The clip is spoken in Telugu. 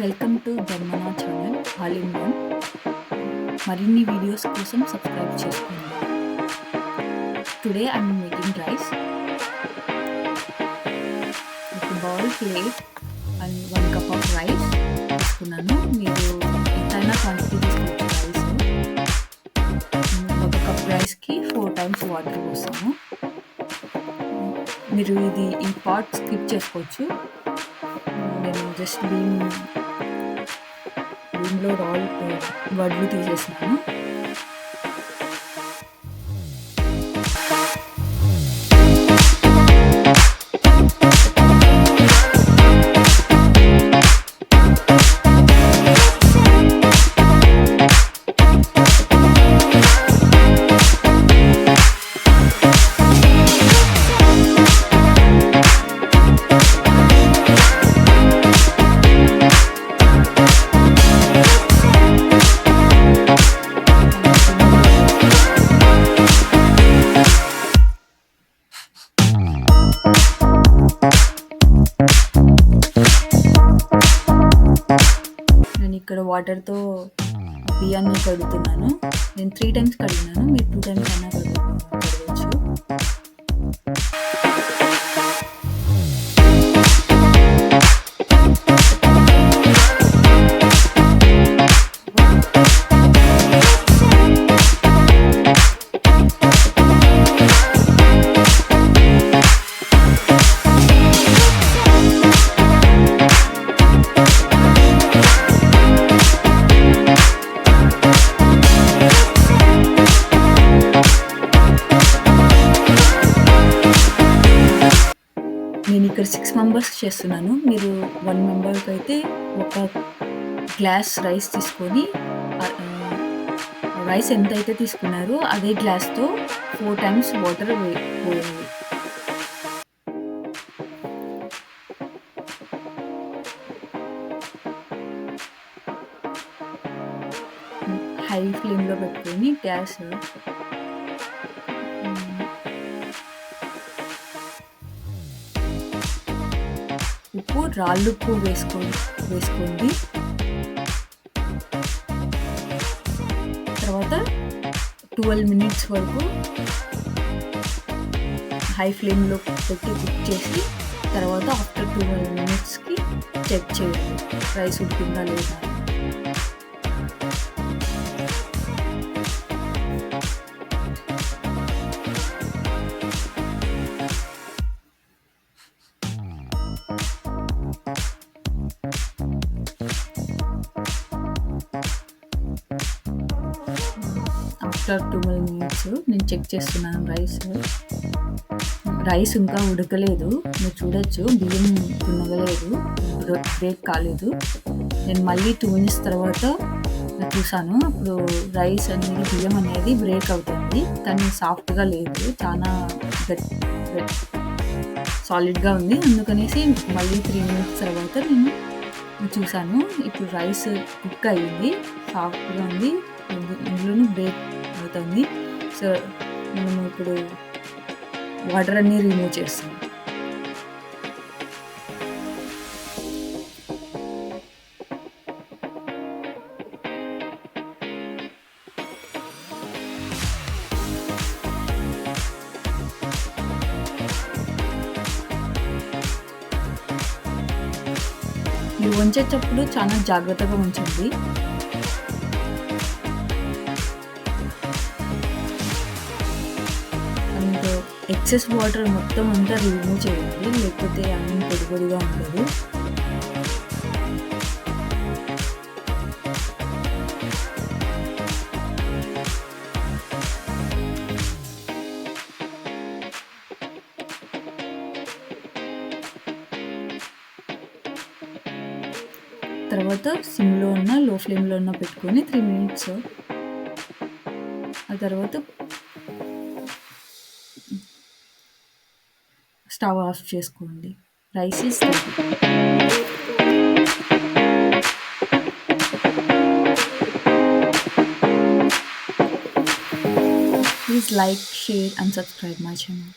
Welcome to Dharmana channel all in one. మరిన్ని వీడియోస్ కోసం సబ్స్క్రైబ్ చేసుకోండి. Today I'm making rice. ఒక bowl plate and 1 cup of rice తీసుకున్నాను. మీరు ఎంతైనా క్వాంటిటీ తీసుకోవచ్చు రైస్. ఒక కప్ రైస్కి 4 టైమ్స్ వాటర్ పోస్తాము. మీరు ఈ పార్ట్ స్కిప్ చేసుకోవచ్చు. నేను జస్ట్ దీనిలో వడ్లు తీసేసినాను. నేను ఇక్కడ వాటర్తో బియ్యాన్ని కడుగుతున్నాను. నేను 3 టైమ్స్ కడిగినాను. మీరు 2 టైమ్స్ అయినా కడగవచ్చు. నేను ఇక్కడ 6 మెంబర్స్ చేస్తున్నాను. మీరు 1 మెంబర్కి అయితే ఒక గ్లాస్ రైస్ తీసుకొని రైస్ ఎంతైతే తీసుకున్నారో అదే గ్లాస్తో 4 టైమ్స్ వాటర్ పోయాలి. హై ఫ్లేమ్లో పెట్టుకొని గ్యాస్ ఉప్పు, రాళ్ళుప్పు వేసుకోండి. తర్వాత 12 మినిట్స్ వరకు హై ఫ్లేమ్లో పెట్టి కుక్ చేసి తర్వాత ఆఫ్టర్ 12 మినిట్స్కి చెక్ చేయండి రైస్ ఉడికిందా లేదా. ఆఫ్టర్ 12 మినిట్స్ నేను చెక్ చేస్తున్నాను రైస్ ఇంకా ఉడకలేదు. మీరు చూడొచ్చు బియ్యం తునగలేదు, బ్రేక్ కాలేదు. నేను మళ్ళీ 2 మినిట్స్ తర్వాత చూసాను. అప్పుడు రైస్ అనేది బియ్యం అనేది బ్రేక్ అవుతుంది, కానీ సాఫ్ట్గా లేదు, చాలా సాలిడ్గా ఉంది. అందుకనేసి మళ్ళీ 3 మినిట్స్ తర్వాత నేను చూసాను. ఇప్పుడు రైస్ కుక్ అయ్యింది, సాఫ్ట్గా ఉంది, ఇందులోనూ బ్రేక్ అవుతుంది. సో మనం ఇప్పుడు వాటర్ అన్నీ రిమూవ్ చేస్తాం. మీరు వంచేటప్పుడు చాలా జాగ్రత్తగా ఉంచండి. అండ్ ఎక్సెస్ వాటర్ మొత్తం అంతా రిమూవ్ చేయండి, లేకపోతే అన్నం పొడిగా ఉండదు. తర్వాత సిమ్లో లో ఫ్లేమ్లో పెట్టుకొని 3 మినిట్స్, ఆ తర్వాత స్టవ్ ఆఫ్ చేసుకోండి. Rice is ready. Please like, share and subscribe my channel.